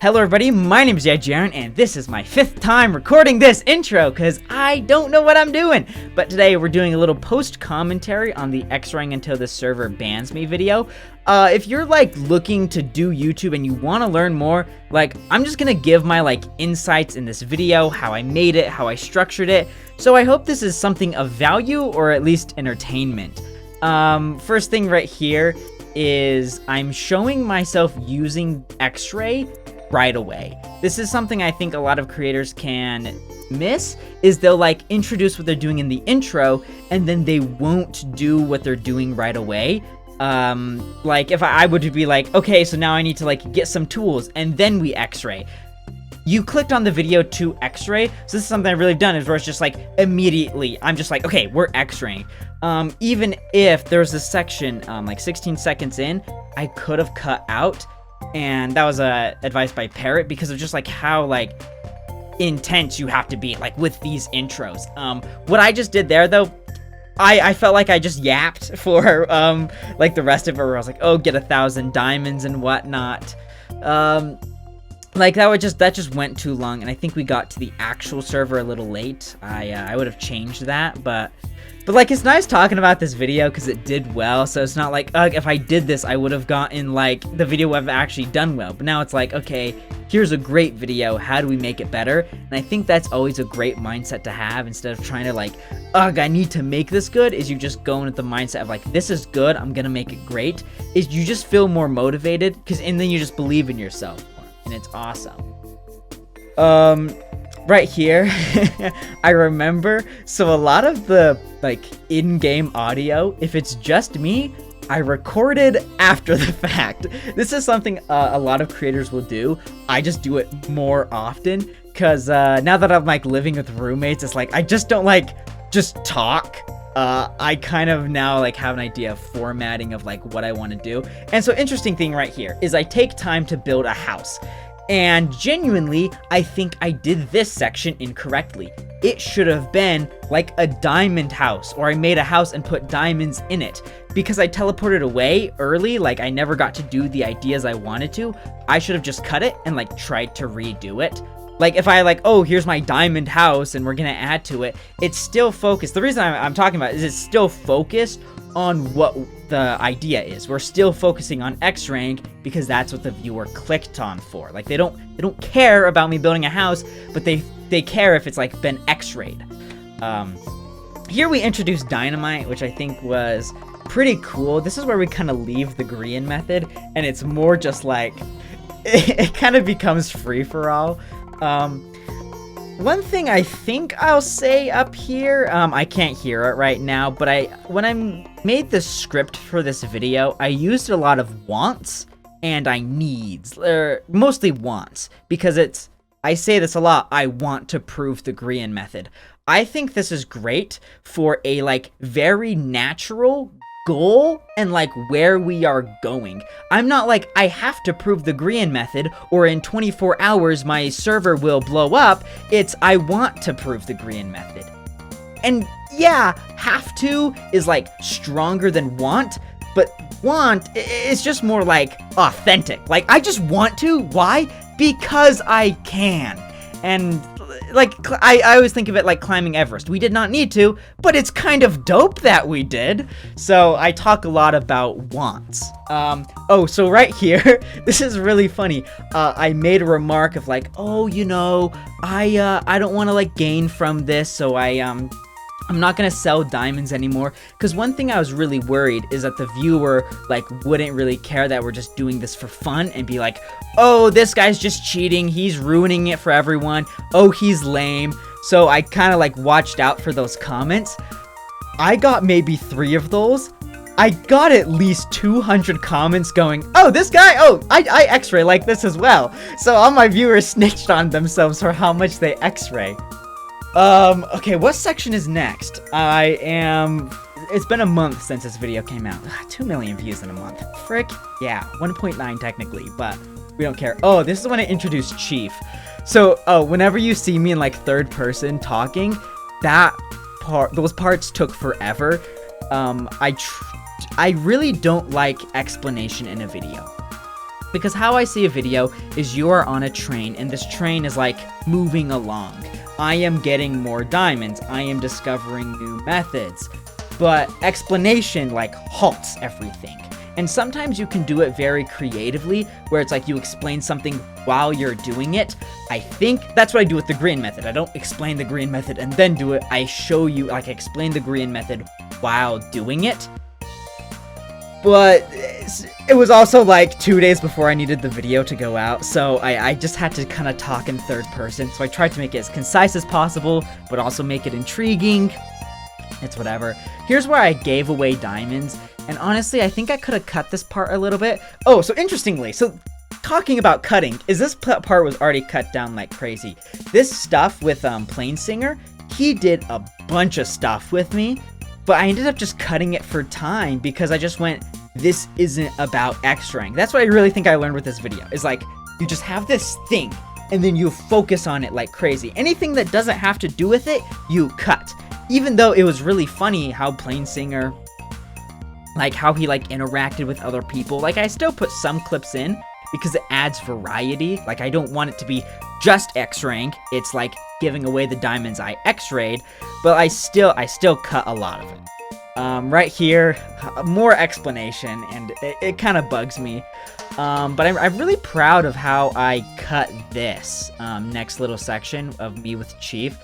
Hello everybody, my name is Jaron, and this is my 5th time recording this intro, because I don't know what I'm doing. But today we're doing a little post-commentary on the X-Raying Until the Server Bans Me video. If you're looking to do YouTube and you want to learn more, I'm just gonna give my insights in this video, how I made it, how I structured it. So I hope this is something of value, or at least entertainment. First thing right here is I'm showing myself using X-Ray right away. This is something I think a lot of creators can miss, is they'll introduce what they're doing in the intro and then they won't do what they're doing right away. If I would be okay, so now I need to get some tools and then we X-ray. You clicked on the video to X-ray, so this is something I've really done, is where it's just immediately I'm just okay, we're X-raying. Even if there's a section 16 seconds in, I could have cut out. And that was advice by Parrot, because of just how intense you have to be with these intros. What I just did there though, I felt like I just yapped for the rest of it, where I was oh, get 1,000 diamonds and whatnot. That just went too long, and I think we got to the actual server a little late. I would have changed that, but it's nice talking about this video because it did well. So it's not if I did this, I would have gotten the video I've actually done well. But now it's okay, here's a great video. How do we make it better? And I think that's always a great mindset to have, instead of trying to ugh, I need to make this good. Is you just go in with the mindset of this is good, I'm gonna make it great. Is you just feel more motivated, and then you just believe in yourself more, and it's awesome. Right here, I remember, so a lot of the in-game audio, if it's just me, I recorded after the fact. This is something a lot of creators will do. I just do it more often, because now that I'm living with roommates, it's I just don't just talk. I kind of now have an idea of formatting of what I want to do. And so interesting thing right here is I take time to build a house. And genuinely, I think I did this section incorrectly. It should have been a diamond house, or I made a house and put diamonds in it. Because I teleported away early, I never got to do the ideas I wanted to, I should have just cut it and tried to redo it. If I oh, here's my diamond house and we're gonna add to it, it's still focused. The reason I'm talking about it is it's still focused on what the idea is. We're still focusing on X-Raying because that's what the viewer clicked on for. They don't care about me building a house, but they care if it's been X-rayed. Here we introduced dynamite, which I think was pretty cool. This is where we kind of leave the Grian method, and it's more just it kind of becomes free for all. One thing I think I'll say up here, I can't hear it right now, but when I made the script for this video, I used a lot of wants and I needs, mostly wants, because I say this a lot, I want to prove the Grian method. I think this is great for a very natural goal and where we are going. I'm not I have to prove the Grian method, or in 24 hours my server will blow up. It's I want to prove the Grian method. And yeah, have to is stronger than want, but want is just more authentic. I just want to. Why? Because I can. And I always think of it climbing Everest. We did not need to, but it's kind of dope that we did. So I talk a lot about wants. Oh, so right here, this is really funny. I made a remark of oh, I don't want to gain from this, so I'm not gonna sell diamonds anymore. Because one thing I was really worried is that the viewer wouldn't really care that we're just doing this for fun, and be oh, this guy's just cheating, he's ruining it for everyone, oh, he's lame. So I kind of watched out for those comments. I got maybe 3 of those. I got at least 200 comments going, oh, this guy, oh, I X-ray like this as well. So all my viewers snitched on themselves for how much they X-ray. Okay, what section is next? It's been a month since this video came out. 2 million views in a month. Frick, yeah, 1.9 technically, but we don't care. Oh, this is when I introduced Chief. So, whenever you see me in 3rd person talking, those parts took forever. I really don't like explanation in a video. Because how I see a video is you are on a train, and this train is like moving along. I am getting more diamonds, I am discovering new methods, but explanation like halts everything. And sometimes you can do it very creatively, where it's like you explain something while you're doing it. I think that's what I do with the green method. I don't explain the green method and then do it. I show you, like, explain the green method while doing it. But it was also like 2 days before I needed the video to go out, so I just had to kind of talk in third person. So I tried to make it as concise as possible, but also make it intriguing. It's whatever. Here's where I gave away diamonds. And honestly, I think I could have cut this part a little bit. Oh, so interestingly, so talking about cutting, is this part was already cut down like crazy. This stuff with Plain Singer, he did a bunch of stuff with me, but I ended up just cutting it for time because I just went, this isn't about X-raying. That's what I really think I learned with this video, is like, you just have this thing, and then you focus on it like crazy. Anything that doesn't have to do with it, you cut. Even though it was really funny how Plain Singer, like how he like interacted with other people. Like I still put some clips in because it adds variety. Like I don't want it to be just X-raying. It's like giving away the diamonds I X-rayed, but I still cut a lot of it. Right here, more explanation, and it kind of bugs me. But I'm really proud of how I cut this next little section of me with Chief.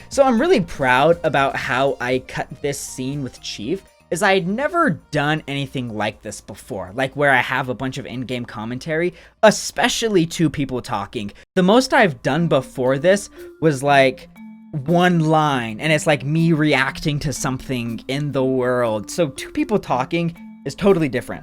So I'm really proud about how I cut this scene with Chief, is I had never done anything like this before, like where I have a bunch of in-game commentary, especially two people talking. The most I've done before this was like one line, and it's like me reacting to something in the world. So two people talking is totally different.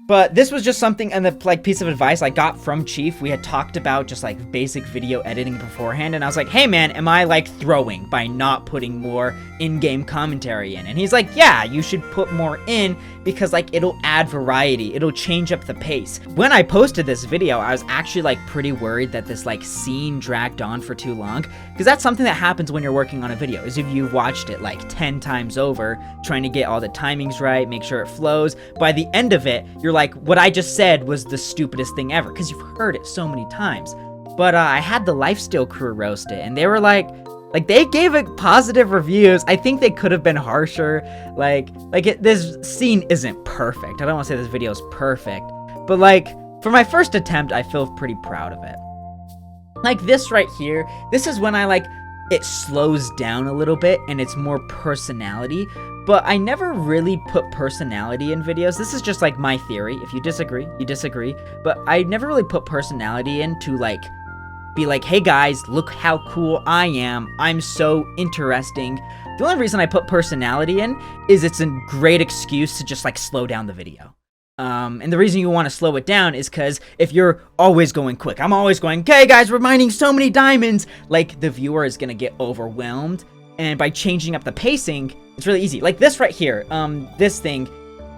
But this was just something, and the like piece of advice I got from Chief. We had talked about just like basic video editing beforehand, and I was like, hey man, am I like throwing by not putting more in-game commentary in? And he's like, yeah, you should put more in because like it'll add variety, it'll change up the pace. When I posted this video, I was actually like pretty worried that this like scene dragged on for too long, because that's something that happens when you're working on a video, is if you've watched it like 10 times over, trying to get all the timings right, make sure it flows, by the end of it, you're like, what I just said was the stupidest thing ever, because you've heard it so many times. But I had the Lifesteal crew roast it, and they were like they gave it positive reviews. I think they could have been harsher. This scene isn't perfect. I don't want to say this video is perfect, but like for my first attempt, I feel pretty proud of it. Like this right here, this is when I like it slows down a little bit and it's more personality. But I never really put personality in videos. This is just like my theory. If you disagree, you disagree. But I never really put personality in to like be like, hey guys, look how cool I am. I'm so interesting. The only reason I put personality in is it's a great excuse to just like slow down the video. And the reason you want to slow it down is because if you're always going quick, I'm always going, okay guys, we're mining so many diamonds, like the viewer is gonna get overwhelmed. And by changing up the pacing, it's really easy. Like this right here, this thing,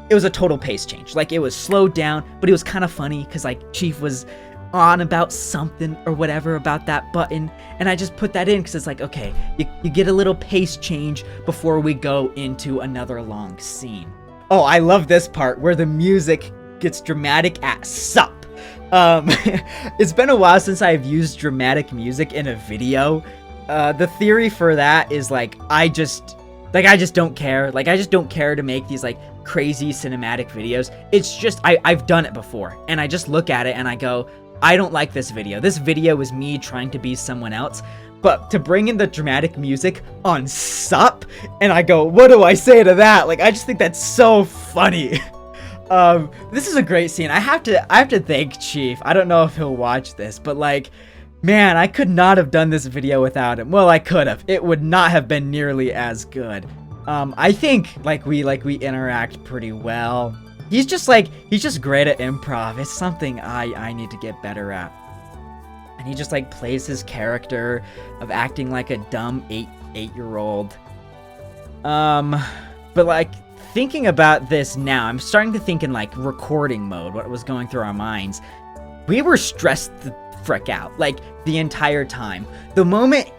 it was a total pace change. Like it was slowed down, but it was kind of funny because like Chief was on about something or whatever about that button, and I just put that in because it's like, okay, you get a little pace change before we go into another long scene. Oh, I love this part where the music gets dramatic as sup. It's been a while since I've used dramatic music in a video. The theory for that is like, I just don't care. Like, I just don't care to make these like crazy cinematic videos. It's just, I've done it before, and I just look at it and I go, I don't like this video. This video is me trying to be someone else. But to bring in the dramatic music on sup, and I go, what do I say to that? Like, I just think that's so funny. This is a great scene. I have to thank Chief. I don't know if he'll watch this, but like, man, I could not have done this video without him. Well, I could have. It would not have been nearly as good. I think like we interact pretty well. He's just great at improv. It's something I need to get better at. And he just like plays his character of acting like a dumb eight-year-old. But like thinking about this now, I'm starting to think in like recording mode, what was going through our minds. We were stressed the frick out like the entire time. The moment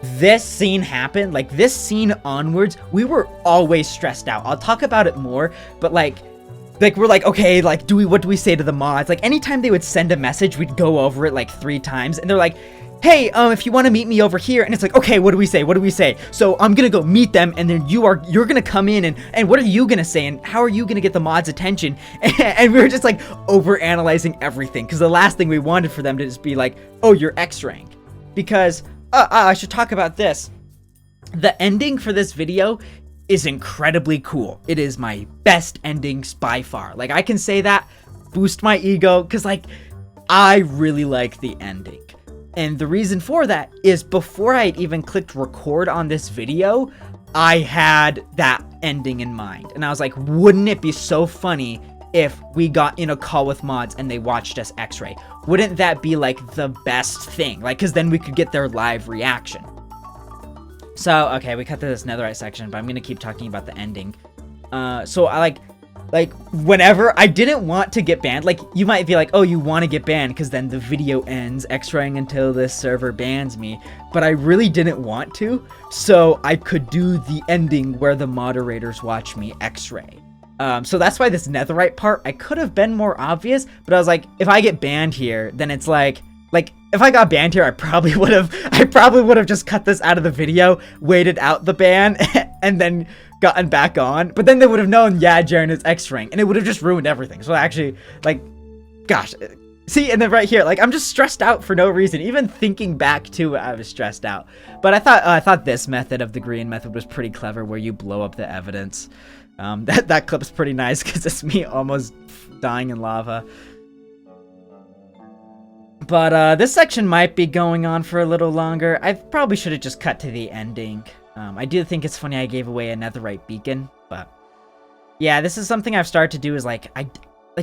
this scene happened, like this scene onwards, we were always stressed out. I'll talk about it more, but like like, we're like, okay, like, what do we say to the mods? Like, anytime they would send a message, we'd go over it like 3 times, and they're like, hey, if you want to meet me over here, and it's like, okay, what do we say? What do we say? So I'm gonna go meet them, and then you're gonna come in, and what are you gonna say, and how are you gonna get the mods' attention? And we were just like over analyzing everything, because the last thing we wanted for them to just be like, oh, you're X rank, because I should talk about this. The ending for this video is incredibly cool. It is my best endings by far. Like, I can say that, boost my ego, because like, I really like the ending. And the reason for that is before I had even clicked record on this video, I had that ending in mind. And I was like, wouldn't it be so funny if we got in a call with mods and they watched us X-ray? Wouldn't that be like the best thing? Like, because then we could get their live reaction. So, okay, we cut to this Netherite section, but I'm going to keep talking about the ending. So I like, whenever I didn't want to get banned, like, you might be like, oh, you want to get banned because then the video ends X-raying until this server bans me, but I really didn't want to, so I could do the ending where the moderators watch me X-ray. So that's why this Netherite part, I could have been more obvious, but I was like, if I get banned here, then it's like, if I got banned here, I probably would have just cut this out of the video, waited out the ban, and then gotten back on. But then they would have known, yeah, Jaron is X rank, and it would have just ruined everything. So actually, like, gosh, see, and then right here, like, I'm just stressed out for no reason. Even thinking back to it, I was stressed out. But I thought this method of the green method was pretty clever, where you blow up the evidence. That clip's pretty nice because it's me almost dying in lava. But this section might be going on for a little longer. I probably should have just cut to the ending. I do think it's funny I gave away a Netherite beacon, but yeah, this is something I've started to do is like,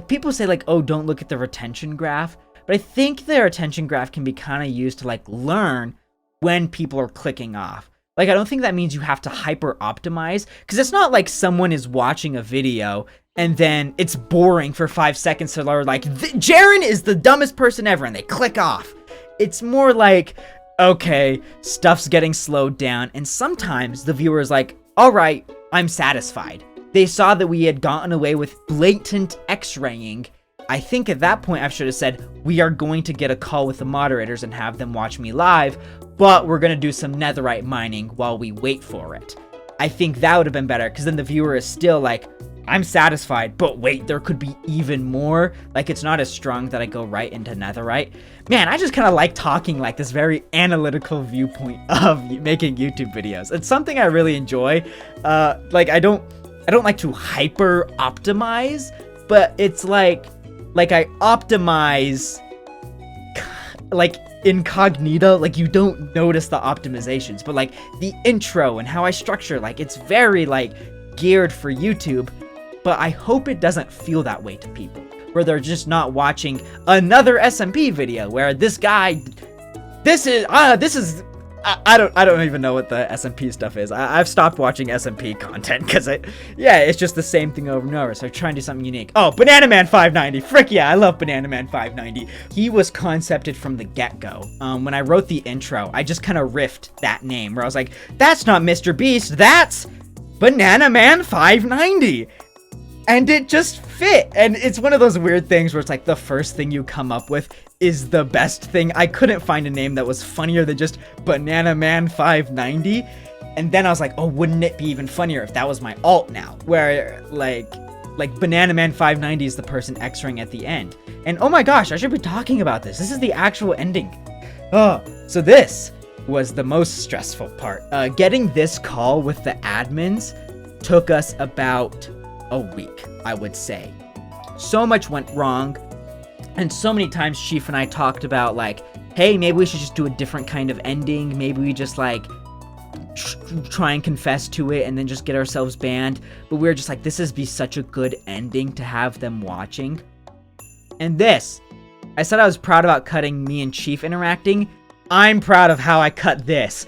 people say like, oh, don't look at the retention graph, but I think the retention graph can be kind of used to like learn when people are clicking off. Like, I don't think that means you have to hyper optimize, because it's not like someone is watching a video and then it's boring for 5 seconds so they're like, Jaron is the dumbest person ever, and they click off. It's more like, okay, stuff's getting slowed down, and sometimes the viewer is like, all right, I'm satisfied. They saw that we had gotten away with blatant X-raying. I think at that point I should have said, we are going to get a call with the moderators and have them watch me live, but we're going to do some Netherite mining while we wait for it. I think that would have been better, because then the viewer is still like, I'm satisfied, but wait, there could be even more. Like, it's not as strong that I go right into Netherite. Man, I just kind of like talking like this very analytical viewpoint of making YouTube videos. It's something I really enjoy. Like, I don't like to hyper optimize, but it's like I optimize like incognito, like you don't notice the optimizations, but like the intro and how I structure, like it's very like geared for YouTube. But I hope it doesn't feel that way to people, where they're just not watching another SMP video where this guy, I don't even know what the SMP stuff is. I've stopped watching SMP content because it's just the same thing over and over. So I try and do something unique. Oh, BananaMan590. Frick yeah, I love BananaMan590. He was concepted from the get-go. When I wrote the intro, I just kind of riffed that name where I was like, that's not Mr. Beast, that's BananaMan590. And it just fit. And it's one of those weird things where it's like the first thing you come up with is the best thing. I couldn't find a name that was funnier than just BananaMan590. And then I was like, oh, wouldn't it be even funnier if that was my alt now? Where like BananaMan590 is the person X-raying at the end. And oh my gosh, I should be talking about this. This is the actual ending. Oh, so this was the most stressful part. Getting this call with the admins took us about a week, I would say. So much went wrong, and so many times Chief and I talked about like, hey, maybe we should just do a different kind of ending. Maybe we just like try and confess to it and then just get ourselves banned. But we were just like, this is be such a good ending to have them watching. And this, I said I was proud about cutting me and Chief interacting. I'm proud of how I cut this.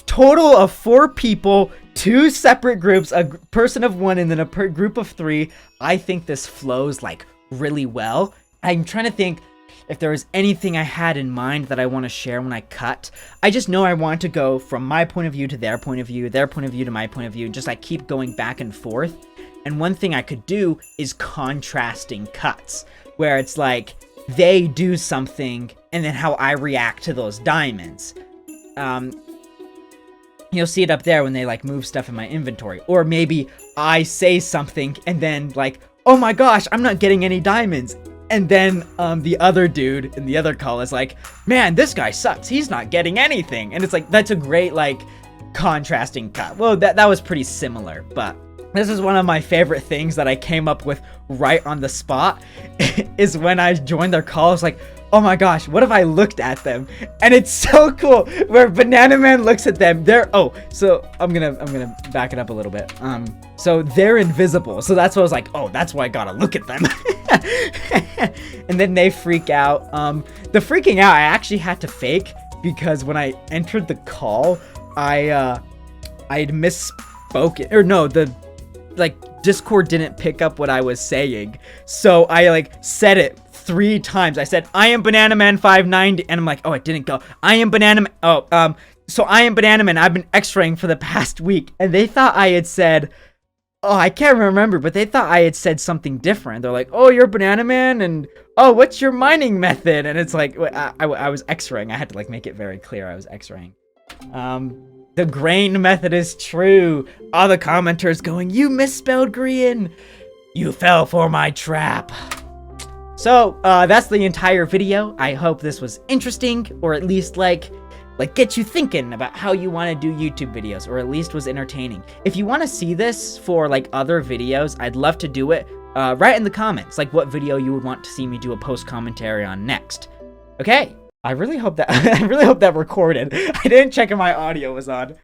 Total of 4 people, 2 separate groups, a person of 1 and then a group of 3. I think this flows like really well. I'm trying to think if there was anything I had in mind that I want to share when I cut. I just know I want to go from my point of view to their point of view, their point of view to my point of view, and just like keep going back and forth. And one thing I could do is contrasting cuts, where it's like they do something and then how I react to those diamonds. You'll see it up there when they like move stuff in my inventory. Or maybe I say something and then like, oh my gosh, I'm not getting any diamonds. And then the other dude in the other call is like, man, this guy sucks. He's not getting anything. And it's like, that's a great like contrasting cut. Well, that was pretty similar, but this is one of my favorite things that I came up with right on the spot is when I joined their call. I was like, oh my gosh, what if I looked at them? And it's so cool where BananaMan looks at them. So I'm gonna back it up a little bit. So they're invisible. So that's what I was like, oh, that's why I gotta look at them. And then they freak out. The freaking out I actually had to fake because when I entered the call, I'd misspoken, or no, Discord didn't pick up what I was saying. So I like said it 3 times. I said, I am BananaMan590, and I'm like, oh, it didn't go. I am BananaMan. So I am BananaMan. I've been X-raying for the past week, and they thought I had said, oh, I can't remember, but they thought I had said something different. They're like, oh, you're BananaMan, and oh, what's your mining method? And it's like, I was X-raying. I had to like make it very clear I was X-raying. The grain method is true. All the commenters going, you misspelled green. You fell for my trap. So, that's the entire video. I hope this was interesting, or at least like get you thinking about how you want to do YouTube videos, or at least was entertaining. If you want to see this for like other videos, I'd love to do it. Write in the comments, like what video you would want to see me do a post commentary on next. Okay. I really hope that recorded. I didn't check if my audio was on.